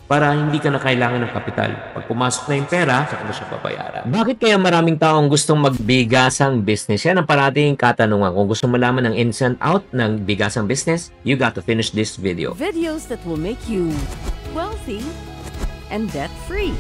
para hindi ka na kailangan ng kapital. Pag pumasok na yung pera, saka mo siya babayaran. Bakit kaya maraming taong gustong magbigasang business? Yan ang parating katanungan. Kung gusto malaman ng ins and out ng bigasang business, you got to finish this video. Videos that will make you wealthy and debt-free.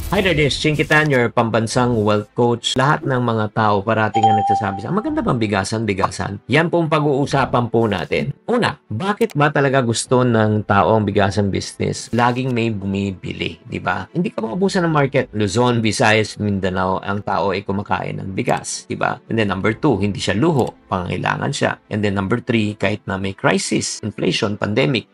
Hi there, this is Chinkitan, your pambansang wealth coach. Lahat ng mga tao parating nga nagsasabi sa maganda bang bigasan? Yan po ang pag-uusapan po natin. Una, bakit ba talaga gusto ng tao ang bigasan business? Laging may bumibili, di ba? Hindi ka maubusan ng market. Luzon, Visayas, Mindanao, ang tao ay kumakain ng bigas, di ba? And then number 2, hindi siya luho, pangangailangan siya. And then number 3, kahit na may crisis, inflation, pandemic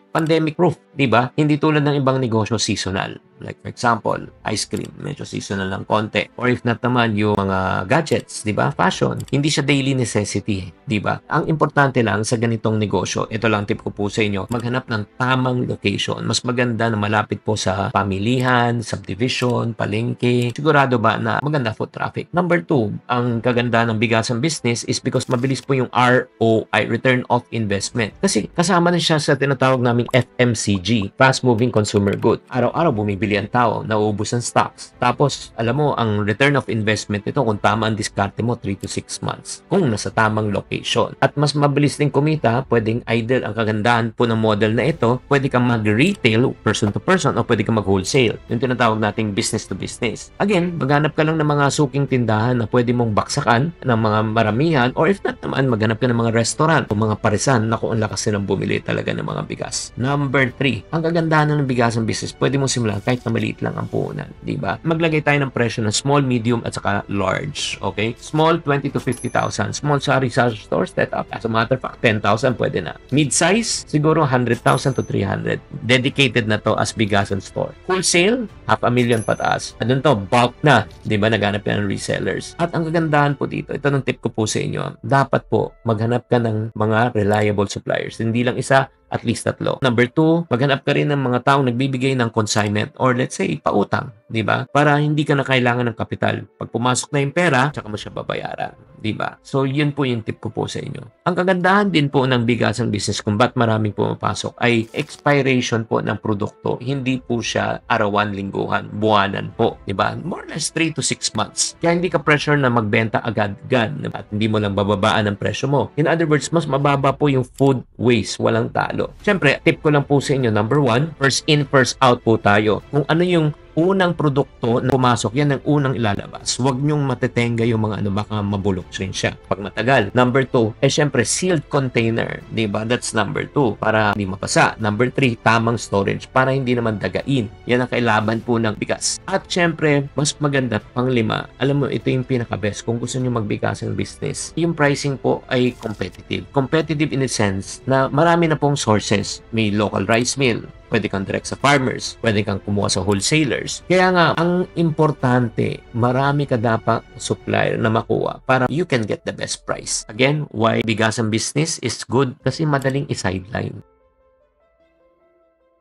proof, di ba? Hindi tulad ng ibang negosyo seasonal. Like for example, ice cream, medyo seasonal lang konti. Or if not naman, yung mga gadgets, di ba? Fashion, hindi siya daily necessity, di ba? Ang importante lang sa ganitong negosyo, ito lang tip ko po sa inyo, maghanap ng tamang location. Mas maganda na malapit po sa pamilihan, subdivision, palengke. Sigurado ba na maganda foot traffic? Number 2, ang kaganda ng bigasang business is because mabilis po yung ROI, return of investment. Kasi kasama na siya sa tinatawag namin FMCG, fast moving consumer good. Araw-araw bumibili ang tao, nauubos ang stocks. Tapos, alam mo, ang return of investment nito, kung tama ang diskarte mo, 3 to 6 months. Kung nasa tamang location. At mas mabilis din kumita, pwedeng either, ang kagandahan po ng model na ito, pwede kang mag-retail, person to person, o pwede kang mag-wholesale. Yung tinatawag nating business to business. Again, maghanap ka lang ng mga suking tindahan na pwede mong baksakan ng mga maramihan, or if not naman, maghanap ka ng mga restaurant o mga parisan na kung ang lakas nilang bumili talaga ng mga bigas. Number 3, ang kagandahan ng bigasang business, pwede mong simulan kahit na maliit lang ang puhunan, di ba? Maglagay tayo ng presyo ng small, medium, at saka large, okay? Small, 20 to 50,000. Small, sorry, sa store, set up. As a matter of fact, 10,000 pwede na. Mid-size, siguro 100,000 to 300. Dedicated na to as bigasan store. Wholesale, 500,000 pataas. Ano to? Bulk na, di ba? Naghanap ka ng resellers. At ang kagandahan po dito, ito ng tip ko po sa inyo, dapat po maghanap ka ng mga reliable suppliers. Hindi lang isa, at least 3. Number 2, maghanap ka rin ng mga taong nagbibigay ng consignment or let's say, pautang, di ba? Para hindi ka na kailangan ng kapital. Pag pumasok na yung pera, tsaka mo siya babayaran, di ba? So, yun po yung tip ko po sa inyo. Ang kagandahan din po ng bigasang business kung ba't maraming pumapasok ay expiration po ng produkto. Hindi po siya arawan, lingguhan, buwanan po, di ba? More or less 3 to 6 months. Kaya hindi ka pressure na magbenta agad-agad at hindi mo lang bababaan ang presyo mo. In other words, mas mababa po yung food waste, walang talo. Siyempre, tip ko lang po sa inyo, number 1, first in, first out po tayo. Kung ano yung unang produkto na pumasok, yan ang unang ilalabas. Huwag nyong matetenga yung mga baka mabulok rin siya pag matagal. Number 2, syempre, sealed container. Diba? That's number 2, para hindi mapasa. Number 3, tamang storage para hindi naman dagain. Yan ang kailaban po ng bigas. At syempre, mas maganda pang 5. Alam mo, ito yung pinaka-best kung gusto nyo magbigas ng business. Yung pricing po ay competitive. Competitive in the sense na marami na pong sources. May local rice mill, pwede kang direct sa farmers, pwede kang kumuha sa wholesalers. Kaya nga, ang importante, marami ka dapat supplier na makuha para you can get the best price. Again, why bigasang business is good? Kasi madaling i-sideline.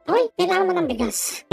Uy, kailangan mo ng bigas.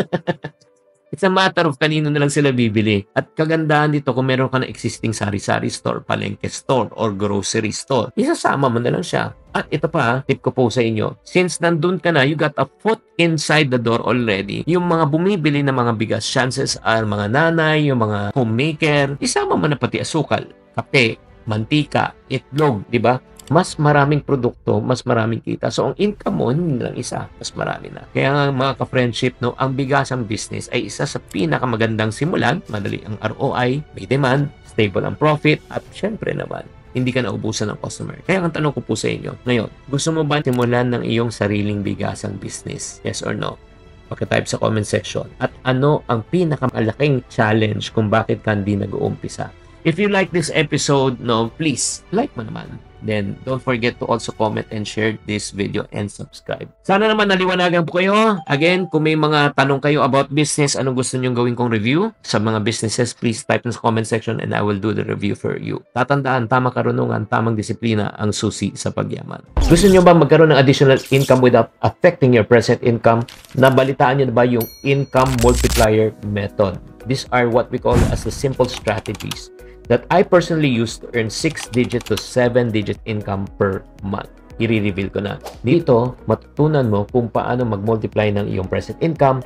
It's a matter of kanino na lang sila bibili. At kagandahan dito, kung meron ka na existing sari-sari store, palengke store, or grocery store, isasama mo na lang siya. At ito pa, tip ko po sa inyo, since nandun ka na, you got a foot inside the door already, yung mga bumibili ng mga bigas, chances are mga nanay, yung mga homemaker, isama mo na pati asukal, kape, mantika, itlog, di ba? Mas maraming produkto, mas maraming kita. So, ang income mo, hindi lang isa, mas marami na. Kaya nga, mga ka-friendship, no, ang bigasang business ay isa sa pinakamagandang simulan. Madali ang ROI, may demand, stable ang profit, at syempre naman, hindi ka naubusan ng customer. Kaya ang tanong ko po sa inyo, ngayon, gusto mo ba simulan ng iyong sariling bigasang business? Yes or no? Pagka-type sa comment section. At ano ang pinakamalaking challenge kung bakit ka hindi nag-uumpisa? If you like this episode, no, please, like mo naman. Then, don't forget to also comment and share this video and subscribe. Sana naman naliwanagan po kayo. Again, kung may mga tanong kayo about business, anong gusto nyong gawin kong review sa mga businesses, please type in sa comment section and I will do the review for you. Tatandaan, tamang karunungan, tamang disiplina ang susi sa pagyaman. Gusto nyo ba magkaroon ng additional income without affecting your present income? Nabalitaan nyo na ba yung income multiplier method? These are what we call as the simple strategies that I personally use to earn 6-digit to 7-digit income per month. i-reveal ko na. Dito, matutunan mo kung paano mag-multiply ng iyong present income.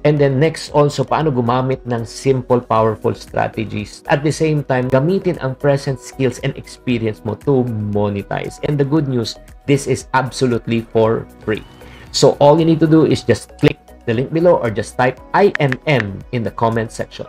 And then next also, paano gumamit ng simple, powerful strategies. At the same time, gamitin ang present skills and experience mo to monetize. And the good news, this is absolutely for free. So all you need to do is just click the link below or just type IMM in the comment section.